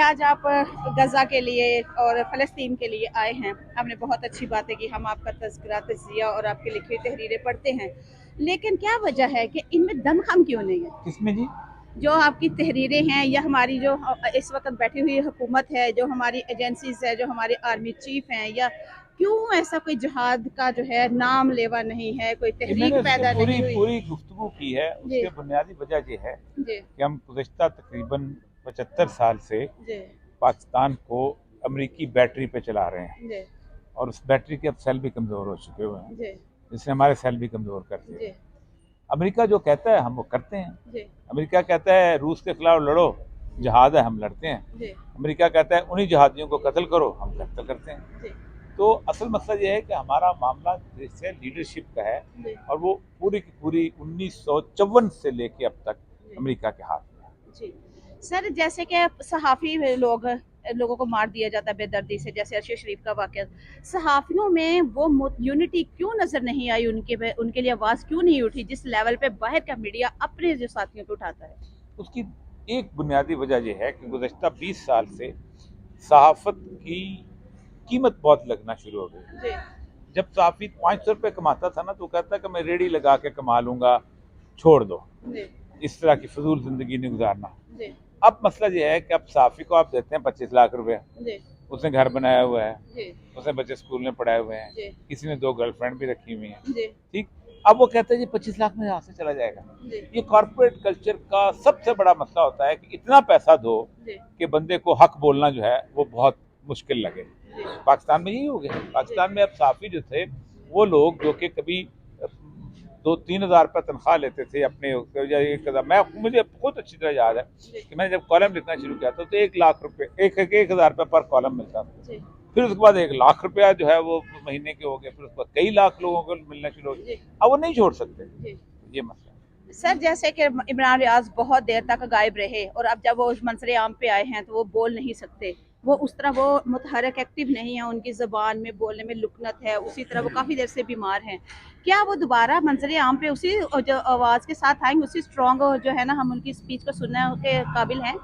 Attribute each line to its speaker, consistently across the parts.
Speaker 1: आज आप गज़ा के लिए और फ़लस्तीन के लिए आए हैं। आपने बहुत अच्छी बातें की, हम आपका तज़किरा, तज़किया और आपकी लिखी हुई तहरीरें पढ़ते हैं, लेकिन क्या वजह है कि इनमें दमख़म क्यों नहीं है?
Speaker 2: किसमें जी?
Speaker 1: जो आपकी तहरीरें हैं या हमारी जो इस वक्त बैठी हुई हुकूमत है, जो हमारी एजेंसीज है, जो हमारे आर्मी चीफ हैं, या क्यों ऐसा कोई जिहाद का जो है नाम लेवा नहीं है, कोई तहरीक
Speaker 2: मैंने
Speaker 1: पैदा नहीं हुई?
Speaker 2: पूरी गुफ्तगू की है।
Speaker 1: जी
Speaker 2: उसके बुनियादी वजह ये है
Speaker 1: जी
Speaker 2: कि हम गुज़श्ता तकरीबन 75 साल से
Speaker 1: जी
Speaker 2: पाकिस्तान को अमरीकी बैटरी पे चला रहे हैं,
Speaker 1: जी
Speaker 2: और उस बैटरी के अब सेल भी कमज़ोर हो चुके हुए हैं,
Speaker 1: जी
Speaker 2: जिसने हमारे सेल भी कमज़ोर कर दिए।
Speaker 1: जी
Speaker 2: अमेरिका जो कहता है हम वो करते हैं।
Speaker 1: जी
Speaker 2: अमेरिका कहता है रूस के खिलाफ लड़ो, जहाद है, हम लड़ते हैं।
Speaker 1: जी
Speaker 2: अमेरिका कहता है उन्हीं जहादियों को कत्ल करो, हम कत्ल करते हैं।
Speaker 1: जी
Speaker 2: तो असल मसला ये है कि हमारा मामला जैसे लीडरशिप का है,
Speaker 1: जी
Speaker 2: और वो पूरी की पूरी 1954 से लेके अब तक अमेरिका के हाथ में है।
Speaker 1: जी सर, जैसे कि सहाफ़ी लोगों को मार दिया जाता है बेदर्दी से, जैसे अरशद शरीफ का वाक़या, सहाफ़ियों में वो यूनिटी क्यों नज़र नहीं आई? उनके लिए आवाज़ क्यों नहीं उठी जिस लेवल पे बाहर का मीडिया अपने जो साथियों पे उठाता है?
Speaker 2: उसकी एक बुनियादी वजह यह है कि गुज़श्ता 20 साल से सहाफ़त की कीमत बहुत लगना शुरू हो गई।
Speaker 1: जी
Speaker 2: जब सहाफ़ी 500 रुपये कमाता था ना, तो कहता कि मैं रेडी लगा के कमा लूँगा, छोड़ दो,
Speaker 1: जी
Speaker 2: इस तरह की फजूल ज़िंदगी नहीं गुजारना।
Speaker 1: जी
Speaker 2: अब मसला ये है कि अब सहाफ़ी को आप देते हैं 25 लाख रुपए,
Speaker 1: जी
Speaker 2: उसने घर बनाया हुआ है,
Speaker 1: जी
Speaker 2: उसने बच्चे स्कूल में पढ़ाए हुए हैं,
Speaker 1: जी
Speaker 2: किसी ने 2 गर्लफ्रेंड भी रखी हुई हैं,
Speaker 1: जी
Speaker 2: ठीक। अब वो कहते हैं जी 25 लाख में यहाँ से चला जाएगा।
Speaker 1: जी
Speaker 2: ये कॉर्पोरेट कल्चर का सबसे बड़ा मसला होता है कि इतना पैसा दो
Speaker 1: जी
Speaker 2: कि बंदे को हक बोलना जो है वो बहुत मुश्किल लगे।
Speaker 1: जी
Speaker 2: पाकिस्तान में यही हो गया। पाकिस्तान में अब सहाफ़ी जो थे, वो लोग जो कि कभी 2-3 हज़ार रुपये तनख्वाह लेते थे अपने, या 1,000, मैं मुझे खुद अच्छी तरह याद है कि मैंने जब कॉलम लिखना शुरू किया था तो 1 लाख रुपये 1,000 रुपये पर कॉलम मिलता था।
Speaker 1: जी
Speaker 2: फिर उसके बाद 1 लाख रुपया जो है वो महीने के हो गए, फिर उसके बाद कई लाख लोगों को मिलना शुरू हो गए।
Speaker 1: जी
Speaker 2: अब वो नहीं छोड़ सकते,
Speaker 1: जी
Speaker 2: ये मसला।
Speaker 1: सर, जैसे कि इमरान रियाज बहुत देर तक गायब रहे और अब जब वो मंसरे आम पे आए हैं तो वो बोल नहीं सकते, वो उस तरह वो मुतहरक एक्टिव नहीं है, उनकी ज़बान में बोलने में लुकनत है, उसी तरह वो काफ़ी देर से बीमार हैं। क्या वो दोबारा मंसरे आम पे उसी जो आवाज़ के साथ आएंगे, उसी स्ट्रॉन्ग जो है ना, हम उनकी स्पीच को सुनने के काबिल हैं?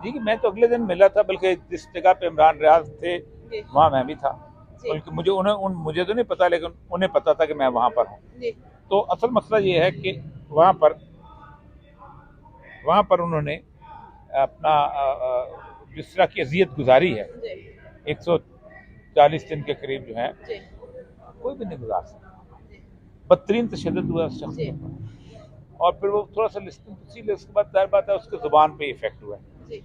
Speaker 2: जी कि मैं तो अगले दिन मिला था, बल्कि जिस जगह पे इमरान रियाज थे
Speaker 1: जी
Speaker 2: वहाँ मैं भी था।
Speaker 1: जी
Speaker 2: बल्कि मुझे तो नहीं पता, लेकिन उन्हें पता था कि मैं वहाँ पर हूँ।
Speaker 1: जी
Speaker 2: तो असल मसला ये है कि वहाँ पर उन्होंने अपना जिस तरह की अजियत गुजारी है,
Speaker 1: जी
Speaker 2: 140 दिन के करीब जो है,
Speaker 1: जी
Speaker 2: कोई भी नहीं गुजार सकता।
Speaker 1: जी
Speaker 2: बदतरीन तशद्दुद हुआ उस शख्स
Speaker 1: जी
Speaker 2: के ऊपर, और फिर वो थोड़ा सा लिस्टिंग इसीलिए, उसके बाद जाहिर बात है उसके ज़ुबान पे इफेक्ट हुआ है।
Speaker 1: जी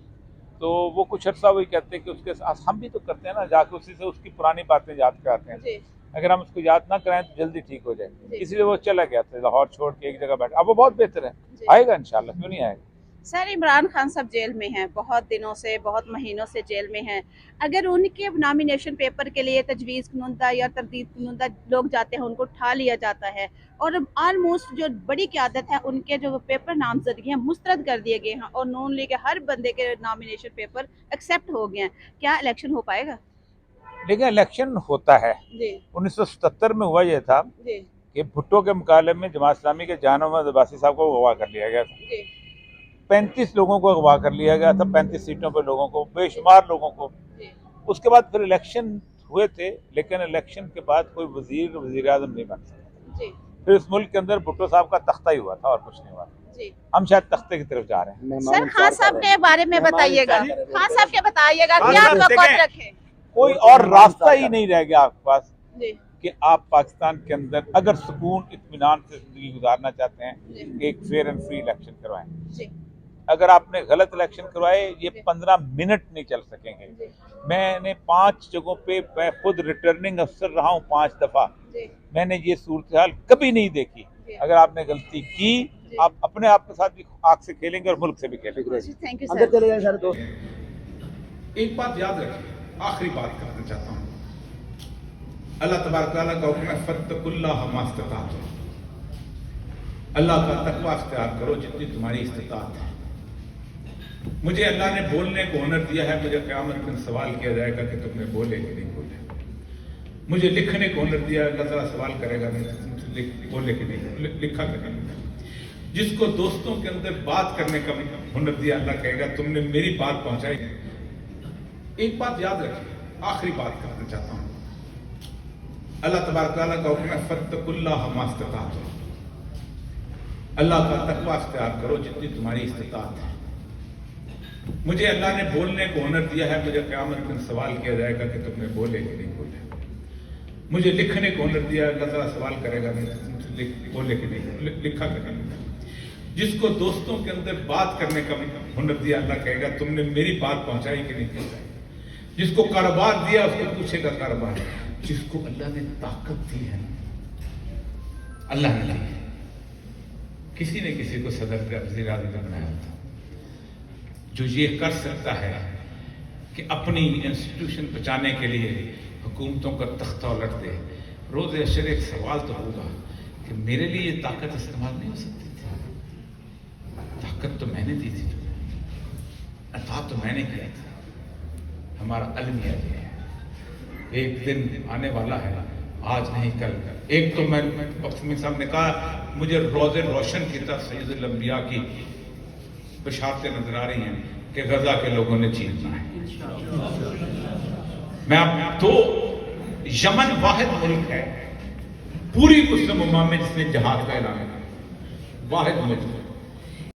Speaker 2: तो वो कुछ अर्सा वही कहते हैं कि उसके साथ हम भी तो करते हैं ना, जाके उसी से उसकी पुरानी बातें याद कराते हैं।
Speaker 1: जी
Speaker 2: अगर हम उसको याद ना कराएं तो जल्दी ठीक हो जाए।
Speaker 1: जी
Speaker 2: इसलिए वो चला गया था लाहौर छोड़ के, एक जगह बैठा। अब वो बहुत बेहतर है,
Speaker 1: जी
Speaker 2: आएगा इंशाल्लाह, क्यों नहीं आएगा।
Speaker 1: सर, इमरान खान साहब जेल में हैं, बहुत दिनों से, बहुत महीनों से जेल में हैं। अगर उनके नामिनेशन पेपर के लिए तजवीज़ कुनुंदा या तरदीद कुनुंदा लोग जाते हैं, उनको उठा लिया जाता है, और ऑलमोस्ट जो बड़ी क़यादत है उनके जो पेपर नामजदगी हैं मुस्तरद कर दिए गए हैं, और नून लीग के हर बंदे के नामिनेशन पेपर एक्सेप्ट हो गए हैं। क्या इलेक्शन हो पाएगा?
Speaker 2: लेकिन इलेक्शन होता है।
Speaker 1: जी
Speaker 2: 1977 में हुआ यह था
Speaker 1: जी
Speaker 2: कि भुट्टो के मुकाबले में जमात इस्लामी के जान मोहम्मद अब्बासी साहब को अगवा कर लिया गया था।
Speaker 1: जी
Speaker 2: 35 लोगों को अगवा कर लिया गया था, 35 सीटों पर लोगों को, बेशुमार लोगों को।
Speaker 1: जी
Speaker 2: उसके बाद फिर इलेक्शन हुए थे, लेकिन इलेक्शन के बाद कोई वजीर आजम नहीं बन सका।
Speaker 1: जी
Speaker 2: फिर इस मुल्क के अंदर भुट्टो साहब का तख्ता ही हुआ था और कुछ नहीं हुआ।
Speaker 1: जी
Speaker 2: हम शायद तख्ते की तरफ जा रहे हैं।
Speaker 1: सर, खान साहब के बारे में बताइएगा, खान साहब के बताइएगा
Speaker 2: खान
Speaker 1: क्या
Speaker 2: साहब
Speaker 1: तवक्कुआत
Speaker 2: देखें,
Speaker 1: रखें?
Speaker 2: कोई और रास्ता ही नहीं रह गया आपके पास
Speaker 1: जी
Speaker 2: कि आप पाकिस्तान के अंदर अगर सुकून इत्मीनान से जिंदगी गुजारना चाहते हैं,
Speaker 1: जी
Speaker 2: एक फेयर एंड फ्री इलेक्शन करवाएं।
Speaker 1: जी
Speaker 2: अगर आपने गलत इलेक्शन करवाए, ये 15 मिनट नहीं चल सकेंगे।
Speaker 1: जी
Speaker 2: मैंने 5 जगहों पे, मैं खुद रिटर्निंग अफसर रहा हूँ 5 दफा,
Speaker 1: जी
Speaker 2: मैंने ये सूरत हाल कभी नहीं देखी।
Speaker 1: जी
Speaker 2: अगर आपने गलती की, आप अपने आप के साथ भी आग से खेलेंगे और मुल्क से भी खेलेंगे।
Speaker 1: Thank you sir.
Speaker 3: चले गए सर दोस्त।
Speaker 4: एक बात याद रखिए, आखिरी बात करना चाहता हूँ। अल्लाह तबारक तआला का हुक्म है फत्तकुल्लाह मास्तताअतुम, अल्लाह का तकवा इख्तियार करो जितनी तुम्हारी इस्तिताअत है। मुझे अल्लाह ने बोलने को हुनर दिया है, मुझे क़यामत में सवाल किया जाएगा कि तुमने बोले कि नहीं बोले। मुझे लिखने को हुनर दिया, अल्लाह ताला सवाल करेगा मुझसे बोले कि नहीं लिखा कि नहीं। जिसको दोस्तों के अंदर बात करने का हुनर दिया, अल्लाह कहेगा तुमने मेरी बात पहुंचाई, ایک بات یاد رکھیں، آخری بات کرنا چاہتا ہوں. اللہ تبارک تعالیٰ کا حکم ہے فاتقوا اللہ ما استطعتم. اللہ کا تقوی اختیار کرو جتنی تمہاری استطاعت ہے. مجھے اللہ نے بولنے کو ہنر دیا ہے، مجھے قیامت کے دن سوال کیا جائے گا کہ تم نے بولے کہ نہیں بولے. مجھے لکھنے کو ہنر دیا ہے، اللہ تعالیٰ سوال کرے گا کہ بولے کہ نہیں لکھا کہ نہیں. جس کو دوستوں کے اندر بات کرنے کا ہنر دیا، اللہ کہے گا تم نے میری بات پہنچائی کہ نہیں پہنچائی. جس کو کاروبار دیا اس کو پوچھے گا کاروبار. جس کو اللہ نے طاقت دی ہے، اللہ نے دی ہے. کسی نے کسی کو صدر کا وزیر اعظم بنایا ہوتا جو یہ کر سکتا ہے کہ اپنی انسٹیٹیوشن بچانے کے لیے حکومتوں کا تختہ الٹ دے. روز حشر ایک سوال تو ہوگا کہ میرے لیے یہ طاقت استعمال نہیں ہو سکتی تھی. طاقت تو میں نے دی تھی، عطا تو میں نے کیا تھا. ہمارا المیہ یہ ہے، ایک دن آنے والا ہے، آج نہیں کل. ایک تو میں وقت صاحب نے کہا مجھے روز روشن کی طرف سید الانبیاء کی بشارتیں نظر آ رہی ہیں کہ غزہ کے لوگوں نے جیتنا ہے. میں اب تو یمن واحد ملک ہے پوری مسلم امہ میں جس نے جہاد کا اعلان کیا، واحد ملک.